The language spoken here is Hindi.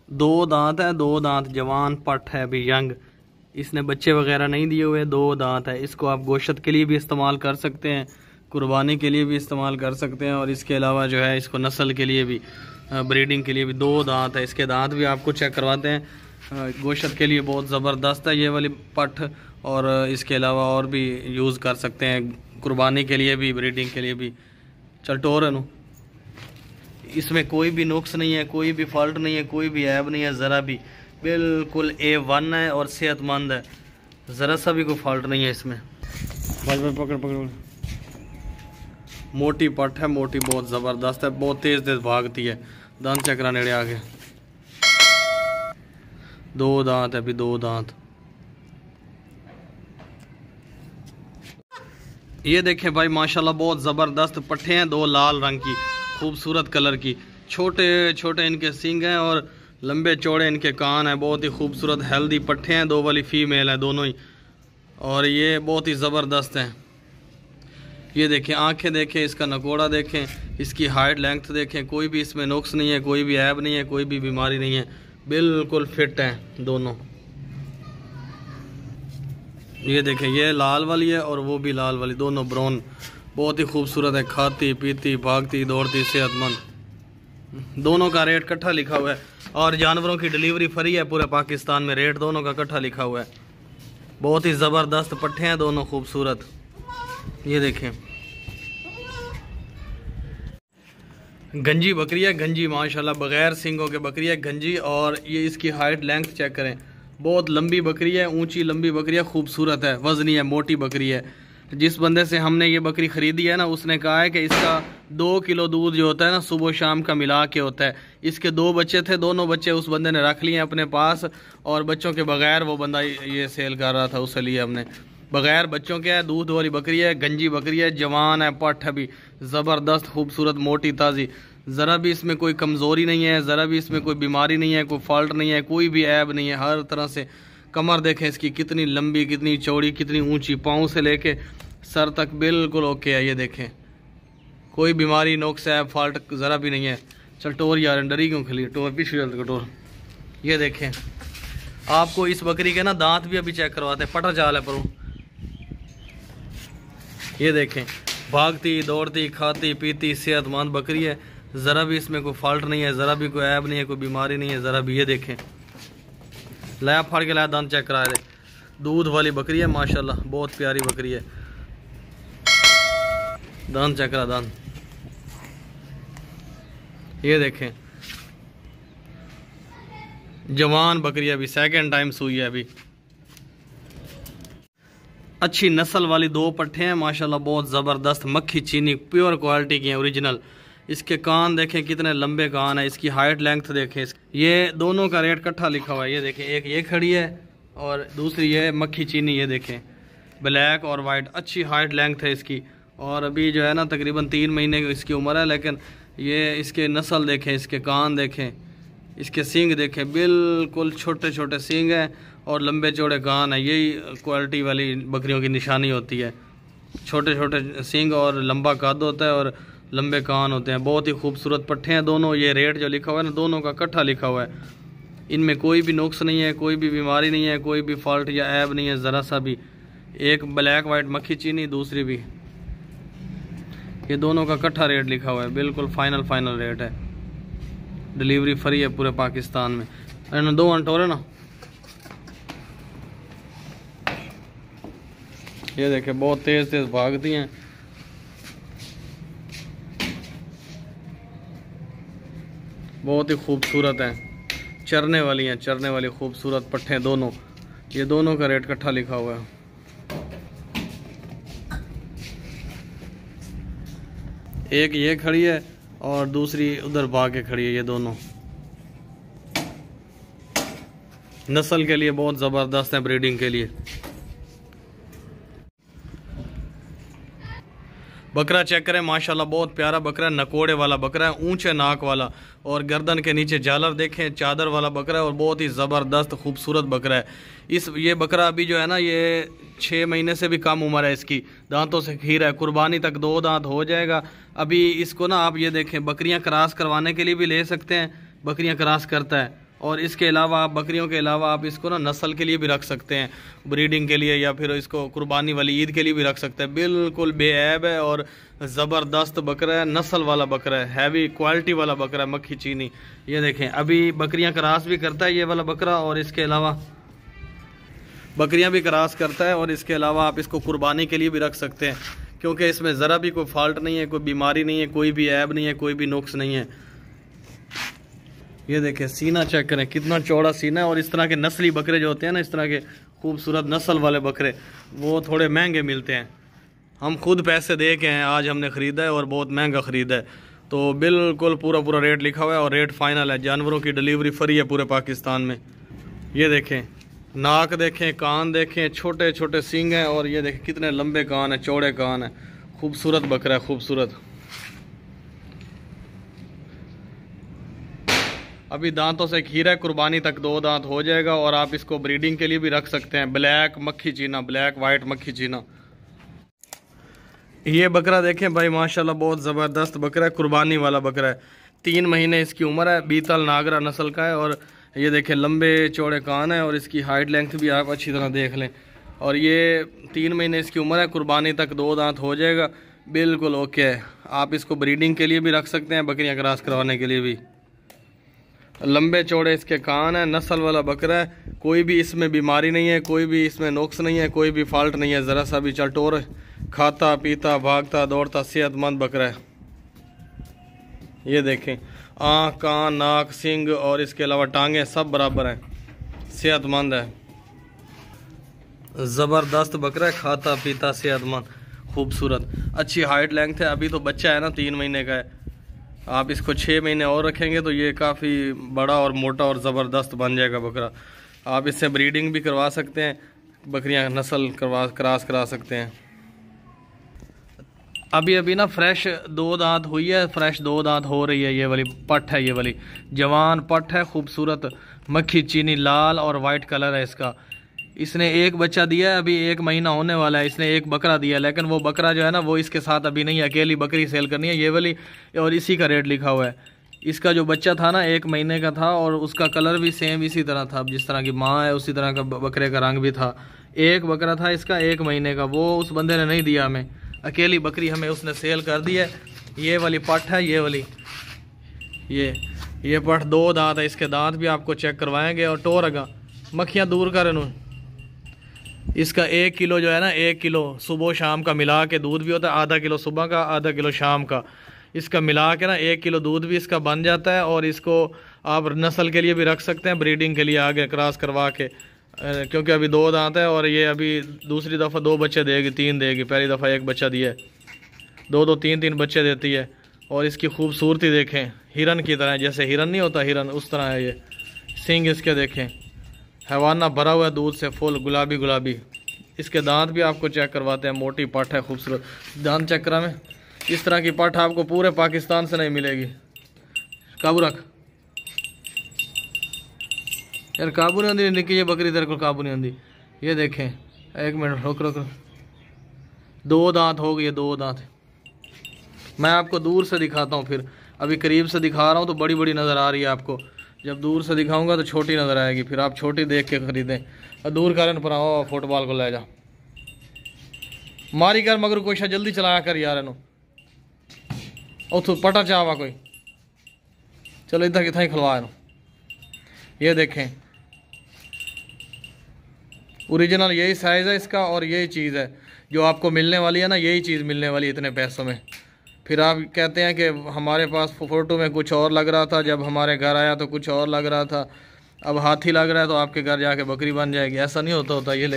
दो दांत है, दो दांत, जवान पट है अभी यंग, इसने बच्चे वगैरह नहीं दिए हुए, दो दांत है। इसको आप गोश्त के लिए भी इस्तेमाल कर सकते हैं, कुर्बानी के लिए भी इस्तेमाल कर सकते हैं, और इसके अलावा जो है इसको नस्ल के लिए भी, ब्रीडिंग के लिए भी। दो दांत है, इसके दांत भी आपको चेक करवाते हैं। गोश्त के लिए बहुत ज़बरदस्त है ये वाली पट, और इसके अलावा और भी यूज़ कर सकते हैं, कुर्बानी के लिए भी, ब्रीडिंग के लिए भी। चल टोर है नु, इसमें कोई भी नुक्स नहीं है, कोई भी फॉल्ट नहीं है, कोई भी ऐब नहीं है, ज़रा भी बिल्कुल A1 है और सेहतमंद है, ज़रा सा भी कोई फॉल्ट नहीं है इसमें। पकड़ पकड़, मोटी पट है, मोटी, बहुत ज़बरदस्त है, बहुत तेज़ तेज़ भागती है। दांत चेक करा नेड़े आगे, दो दांत है अभी, दो दांत। ये देखें भाई माशाल्लाह बहुत ज़बरदस्त पट्ठे हैं, दो लाल रंग की खूबसूरत कलर की, छोटे छोटे इनके सींग हैं और लंबे चौड़े इनके कान हैं, बहुत ही खूबसूरत हेल्दी पट्ठे हैं। दो वाली फीमेल है दोनों ही, और ये बहुत ही ज़बरदस्त हैं। ये देखें आंखें देखें, इसका नकोड़ा देखें, इसकी हाइट लेंथ देखें, कोई भी इसमें नुक्स नहीं है, कोई भी ऐब नहीं है, कोई भी बीमारी नहीं है, बिल्कुल फिट हैं दोनों। ये देखें ये लाल वाली है और वो भी लाल वाली, दोनों ब्राउन, बहुत ही खूबसूरत है, खाती पीती भागती दौड़ती सेहतमंद। दोनों का रेट इकट्ठा लिखा हुआ है, और जानवरों की डिलीवरी फ्री है पूरे पाकिस्तान में, रेट दोनों का इकट्ठा लिखा हुआ है। बहुत ही ज़बरदस्त पट्ठे हैं दोनों खूबसूरत। ये देखें गंजी बकरी है, गंजी माशाल्लाह बगैर सिंगों के बकरी है गंजी, और ये इसकी हाइट लेंथ चेक करें, बहुत लंबी बकरी है, ऊंची लंबी बकरी है, खूबसूरत है, वजनी है, मोटी बकरी है। जिस बंदे से हमने ये बकरी ख़रीदी है ना, उसने कहा है कि इसका 2 किलो दूध जो होता है ना सुबह शाम का मिला के होता है। इसके 2 बच्चे थे, दोनों बच्चे उस बंदे ने रख लिए अपने पास, और बच्चों के बगैर वो बंदा ये सेल कर रहा था, उससे लिए हमने। बगैर बच्चों के है, दूध वाली बकरी है, गंजी बकरी है, जवान है, पठ अभी ज़बरदस्त खूबसूरत मोटी ताज़ी, ज़रा भी इसमें कोई कमज़ोरी नहीं है, ज़रा भी इसमें कोई बीमारी नहीं है, कोई फॉल्ट नहीं है, कोई भी ऐब नहीं है, हर तरह से। कमर देखें इसकी कितनी लंबी, कितनी चौड़ी, कितनी ऊंची, पाँव से लेके सर तक बिल्कुल ओके है। ये देखें कोई बीमारी नुक्स ऐब फॉल्ट ज़रा भी नहीं है। चल टोर यार, डरी क्यों खली, टोर पीछे चल टोर। ये देखें आपको इस बकरी के ना दांत भी अभी चेक करवाते हैं, पटा चाल है पर। ये देखें भागती दौड़ती खाती पीती सेहतमंद बकरी है, ज़रा भी इसमें कोई फॉल्ट नहीं है, ज़रा भी कोई ऐब नहीं है, कोई बीमारी नहीं है, ज़रा भी। ये देखें लाया फाड़ के लाया, दांत चेक करा दे, दूध वाली बकरी है माशाल्लाह, बहुत प्यारी बकरी है। दांत चेक करा दांत। ये देखें जवान बकरी है, अभी सेकंड टाइम सुई है अभी। अच्छी नस्ल वाली 2 पट्ठे हैं माशाल्लाह, बहुत ज़बरदस्त मक्खी चीनी प्योर क्वालिटी की है, ओरिजिनल। इसके कान देखें कितने लंबे कान है, इसकी हाइट लेंथ देखें। ये दोनों का रेट इकट्ठा लिखा हुआ है। ये देखें एक ये खड़ी है और दूसरी ये मक्खी चीनी। ये देखें ब्लैक और वाइट, अच्छी हाइट लेंथ है इसकी, और अभी जो है ना तकरीबन 3 महीने की इसकी उम्र है। लेकिन ये इसके नस्ल देखें, इसके कान देखें, इसके सींग देखें, बिल्कुल छोटे छोटे सींग हैं और लंबे चौड़े कान है। यही क्वालिटी वाली बकरियों की निशानी होती है, छोटे छोटे सींग और लंबा कद होता है और लंबे कान होते हैं। बहुत ही खूबसूरत पट्ठे हैं दोनों। ये रेट जो लिखा हुआ है ना दोनों का इकट्ठा लिखा हुआ है। इनमें कोई भी नुक्स नहीं है, कोई भी बीमारी नहीं है, कोई भी फॉल्ट या ऐब नहीं है ज़रा सा भी। एक ब्लैक वाइट मक्खी चीनी, दूसरी भी। ये दोनों का इकट्ठा रेट लिखा हुआ है, बिल्कुल फाइनल रेट है। डिलीवरी फ्री है पूरे पाकिस्तान में। अरे 2 अंटोरे ना। ये देखें बहुत तेज़ तेज़ भागती हैं। बहुत ही खूबसूरत हैं, चरने वाली हैं, चरने वाली खूबसूरत पट्ठे दोनों। ये दोनों का रेट इकट्ठा लिखा हुआ है। एक ये खड़ी है और दूसरी उधर भाग के खड़ी है। ये दोनों नस्ल के लिए बहुत ज़बरदस्त है, ब्रीडिंग के लिए। बकरा चेक करें माशाल्लाह, बहुत प्यारा बकरा है, नकोड़े वाला बकरा है, ऊंचे नाक वाला, और गर्दन के नीचे झालर देखें, चादर वाला बकरा है, और बहुत ही ज़बरदस्त खूबसूरत बकरा है। ये बकरा अभी जो है ना ये 6 महीने से भी कम उम्र है इसकी, दांतों से खीरा है, कुर्बानी तक 2 दांत हो जाएगा। अभी इसको ना आप ये देखें बकरियां क्रॉस करवाने के लिए भी ले सकते हैं, बकरियां क्रॉस करता है, और इसके अलावा आप बकरियों के अलावा आप इसको ना नस्ल के लिए भी रख सकते हैं, ब्रीडिंग के लिए, या फिर इसको कुर्बानी वाली ईद के लिए भी रख सकते हैं। बिल्कुल बेऐब है और ज़बरदस्त बकरा है, नस्ल वाला बकरा है, हैवी क्वालिटी वाला बकरा है, मक्खी चीनी। ये देखें अभी बकरियां क्रॉस भी करता है ये वाला बकरा, और इसके अलावा बकरियां भी क्रॉस करता है। और इसके अलावा आप इसको कुर्बानी के लिए भी रख सकते हैं, क्योंकि इसमें ज़रा भी कोई फॉल्ट नहीं है, कोई बीमारी नहीं है, कोई भी ऐब नहीं है, कोई भी नुक्स नहीं है। ये देखें सीना चेक करें कितना चौड़ा सीना है। और इस तरह के नस्ली बकरे जो होते हैं ना, इस तरह के खूबसूरत नस्ल वाले बकरे, वो थोड़े महंगे मिलते हैं। हम खुद पैसे दे के हैं, आज हमने ख़रीदा है और बहुत महंगा ख़रीदा है। तो बिल्कुल पूरा रेट लिखा हुआ है और रेट फाइनल है। जानवरों की डिलीवरी फ्री है पूरे पाकिस्तान में। ये देखें नाक देखें, कान देखें, छोटे छोटे सींग हैं, और ये देखें कितने लंबे कान हैं, चौड़े कान हैं। खूबसूरत बकरा है, खूबसूरत। अभी दांतों से खीरा है, कुर्बानी तक 2 दांत हो जाएगा। और आप इसको ब्रीडिंग के लिए भी रख सकते हैं। ब्लैक मक्खी चीना, ब्लैक वाइट मक्खी चीना। ये बकरा देखें भाई माशाल्लाह बहुत ज़बरदस्त बकरा है, कुर्बानी वाला बकरा है। 3 महीने इसकी उम्र है, बीतल नागरा नस्ल का है। और ये देखें लंबे चौड़े कान है, और इसकी हाइट लेंथ भी आप अच्छी तरह देख लें। और ये 3 महीने इसकी उम्र है, कुर्बानी तक 2 दांत हो जाएगा, बिल्कुल ओके है। आप इसको ब्रीडिंग के लिए भी रख सकते हैं, बकरियां क्रॉस करवाने के लिए भी। लंबे चौड़े इसके कान है, नस्ल वाला बकरा है, कोई भी इसमें बीमारी नहीं है, कोई भी इसमें नुक्स नहीं है, कोई भी फॉल्ट नहीं है, ज़रा सा भी चटोर, खाता पीता भागता दौड़ता सेहतमंद बकरा है। ये देखें आँख कान नाक सींग और इसके अलावा टांगे सब बराबर हैं, सेहतमंद है, ज़बरदस्त बकरा है, खाता पीता सेहतमंद खूबसूरत, अच्छी हाइट लेंथ है। अभी तो बच्चा है ना, 3 महीने का है। आप इसको 6 महीने और रखेंगे तो ये काफ़ी बड़ा और मोटा और ज़बरदस्त बन जाएगा बकरा। आप इससे ब्रीडिंग भी करवा सकते हैं, बकरियां नस्ल क्रॉस करा सकते हैं। अभी ना फ्रेश 2 दांत हुई है, फ्रेश 2 दांत हो रही है। ये वाली पट है, ये वाली जवान पट है, खूबसूरत मक्खी चीनी, लाल और वाइट कलर है इसका। इसने 1 बच्चा दिया है, अभी 1 महीना होने वाला है। इसने 1 बकरा दिया, लेकिन वो बकरा जो है ना वो इसके साथ अभी नहीं है, अकेली बकरी सेल करनी है ये वाली, और इसी का रेट लिखा हुआ है। इसका जो बच्चा था ना 1 महीने का था, और उसका कलर भी सेम इसी तरह था, जिस तरह की माँ है उसी तरह का बकरे का रंग भी था। 1 बकरा था इसका 1 महीने का, वो उस बंदे ने नहीं दिया हमें, अकेली बकरी हमें उसने सेल कर दी है। ये वाली पट है, ये वाली, ये पट 2 दांत है, इसके दांत भी आपको चेक करवाएंगे। और टोरगा मक्खियाँ दूर करें। इसका 1 किलो जो है ना, 1 किलो सुबह शाम का मिला के दूध भी होता है, आधा किलो सुबह का, आधा किलो शाम का, इसका मिला के ना 1 किलो दूध भी इसका बन जाता है। और इसको आप नस्ल के लिए भी रख सकते हैं, ब्रीडिंग के लिए आगे क्रॉस करवा के, क्योंकि अभी 2 दांत है। और ये अभी दूसरी दफ़ा 2 बच्चे देगी, 3 देगी, पहली दफ़ा 1 बच्चा दिया है, 2 3 बच्चे देती है। और इसकी खूबसूरती देखें, हिरन की तरह, जैसे हिरन नहीं होता हिरन, उस तरह है ये। सींग इसके देखें, हैवाना भरा हुआ है दूध से, फुल गुलाबी। इसके दांत भी आपको चेक करवाते हैं, मोटी पट है, खूबसूरत दांत चेक करा में। इस तरह की पट आपको पूरे पाकिस्तान से नहीं मिलेगी। काबू रख यार, काबू नहीं आती निकी, ये बकरी तेरे को काबू नहीं आती। ये देखें, 1 मिनट रुक। 2 दांत हो गए, 2 दांत। मैं आपको दूर से दिखाता हूँ, फिर अभी करीब से दिखा रहा हूँ तो बड़ी बड़ी नज़र आ रही है आपको, जब दूर से दिखाऊंगा तो छोटी नज़र आएगी, फिर आप छोटी देख के खरीदें। और दूर कारण पर आओ, फुटबॉल को ले जा, मारी कर मगर कोई जल्दी चलाया कर यार, इनू उतो पटा चाहवा कोई, चलो इधर कितना ही खलवा इनू। ये देखें ओरिजिनल यही साइज़ है इसका, और यही चीज़ है जो आपको मिलने वाली है ना, यही चीज़ मिलने वाली है इतने पैसों में। फिर आप कहते हैं कि हमारे पास फ़ोटो में कुछ और लग रहा था, जब हमारे घर आया तो कुछ और लग रहा था, अब हाथी लग रहा है तो आपके घर जाके बकरी बन जाएगी, ऐसा नहीं होता ये।